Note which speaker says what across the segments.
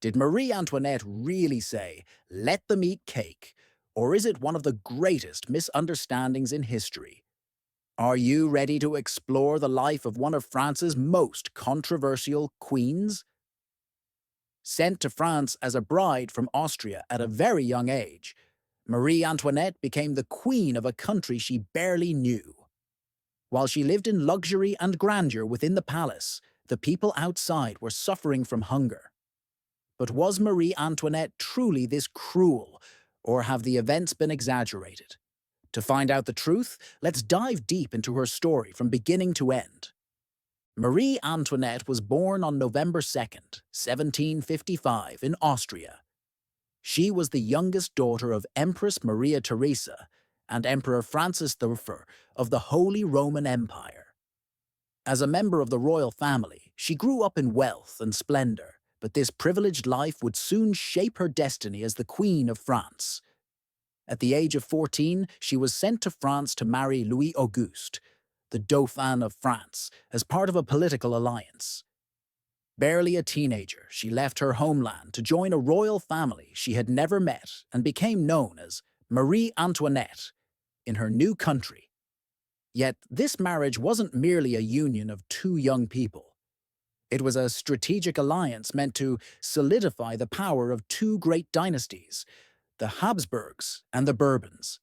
Speaker 1: Did Marie Antoinette really say, "Let them eat cake"? Or is it one of the greatest misunderstandings in history? Are you ready to explore the life of one of France's most controversial queens? Sent to France as a bride from Austria at a very young age, Marie Antoinette became the queen of a country she barely knew. While she lived in luxury and grandeur within the palace, the people outside were suffering from hunger. But was Marie Antoinette truly this cruel, or have the events been exaggerated? To find out the truth, let's dive deep into her story from beginning to end. Marie Antoinette was born on November 2nd, 1755, in Austria. She was the youngest daughter of Empress Maria Theresa and Emperor Francis I of the Holy Roman Empire. As a member of the royal family, she grew up in wealth and splendor, but this privileged life would soon shape her destiny as the Queen of France. At the age of 14, she was sent to France to marry Louis Auguste, the Dauphin of France, as part of a political alliance. Barely a teenager, she left her homeland to join a royal family she had never met and became known as Marie Antoinette in her new country. Yet this marriage wasn't merely a union of two young people. It was a strategic alliance meant to solidify the power of two great dynasties, the Habsburgs and the Bourbons.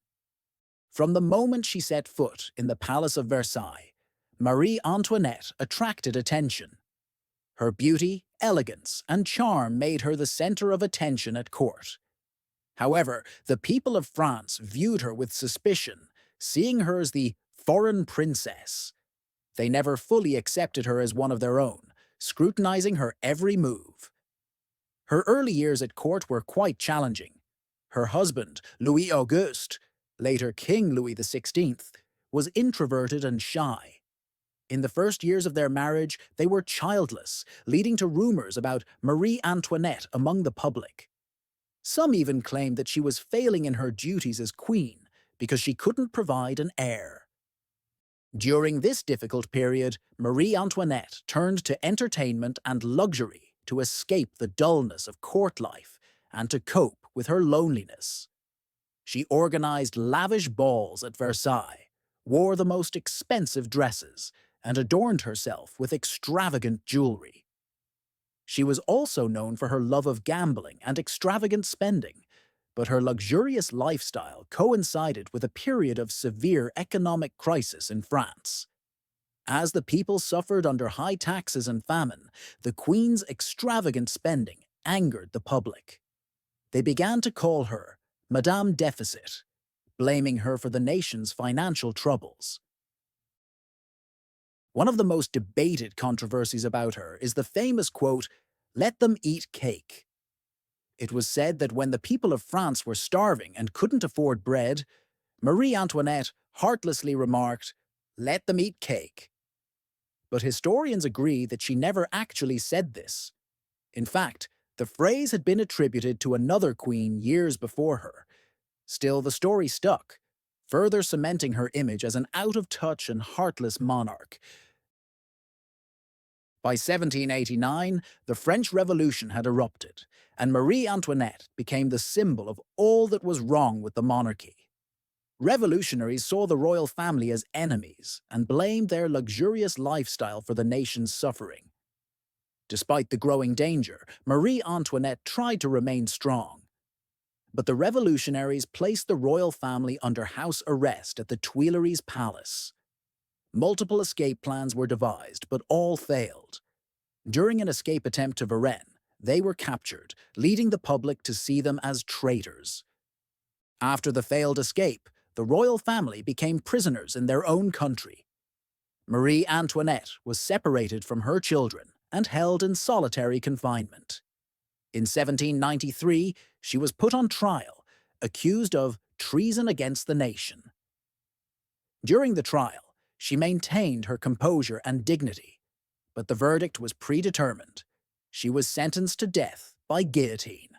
Speaker 1: From the moment she set foot in the Palace of Versailles, Marie Antoinette attracted attention. Her beauty, elegance, and charm made her the center of attention at court. However, the people of France viewed her with suspicion, seeing her as the foreign princess. They never fully accepted her as one of their own, scrutinizing her every move. Her early years at court were quite challenging. Her husband, Louis Auguste, later King Louis XVI, was introverted and shy. In the first years of their marriage, they were childless, leading to rumors about Marie Antoinette among the public. Some even claimed that she was failing in her duties as queen because she couldn't provide an heir. During this difficult period, Marie Antoinette turned to entertainment and luxury to escape the dullness of court life and to cope with her loneliness. She organized lavish balls at Versailles, wore the most expensive dresses, and adorned herself with extravagant jewelry. She was also known for her love of gambling and extravagant spending, but her luxurious lifestyle coincided with a period of severe economic crisis in France. As the people suffered under high taxes and famine, the Queen's extravagant spending angered the public. They began to call her Madame Deficit, blaming her for the nation's financial troubles. One of the most debated controversies about her is the famous quote, "Let them eat cake." It was said that when the people of France were starving and couldn't afford bread, Marie Antoinette heartlessly remarked, "Let them eat cake." But historians agree that she never actually said this. In fact, the phrase had been attributed to another queen years before her. Still, the story stuck, further cementing her image as an out-of-touch and heartless monarch. By 1789, the French Revolution had erupted, and Marie Antoinette became the symbol of all that was wrong with the monarchy. Revolutionaries saw the royal family as enemies and blamed their luxurious lifestyle for the nation's suffering. Despite the growing danger, Marie Antoinette tried to remain strong. But the revolutionaries placed the royal family under house arrest at the Tuileries Palace. Multiple escape plans were devised, but all failed. During an escape attempt to Varennes, they were captured, leading the public to see them as traitors. After the failed escape, the royal family became prisoners in their own country. Marie Antoinette was separated from her children and held in solitary confinement. In 1793, she was put on trial, accused of treason against the nation. During the trial, she maintained her composure and dignity, but the verdict was predetermined. She was sentenced to death by guillotine.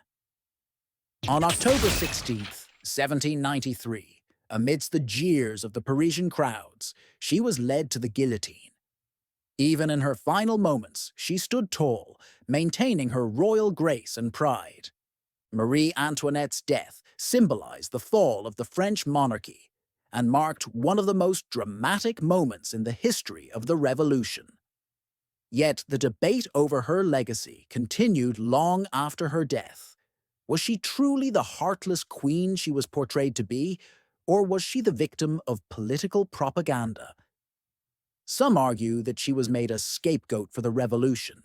Speaker 1: On October 16th, 1793, amidst the jeers of the Parisian crowds, she was led to the guillotine. Even in her final moments, she stood tall, maintaining her royal grace and pride. Marie Antoinette's death symbolized the fall of the French monarchy and marked one of the most dramatic moments in the history of the Revolution. Yet the debate over her legacy continued long after her death. Was she truly the heartless queen she was portrayed to be, or was she the victim of political propaganda? Some argue that she was made a scapegoat for the revolution.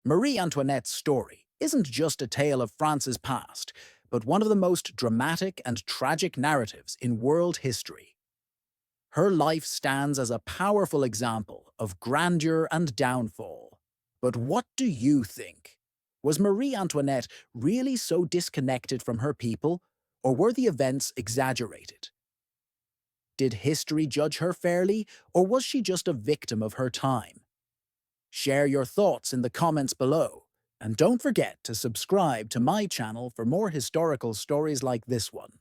Speaker 1: Marie Antoinette's story isn't just a tale of France's past, but one of the most dramatic and tragic narratives in world history. Her life stands as a powerful example of grandeur and downfall. But what do you think? Was Marie Antoinette really so disconnected from her people, or were the events exaggerated? Did history judge her fairly, or was she just a victim of her time? Share your thoughts in the comments below, and don't forget to subscribe to my channel for more historical stories like this one.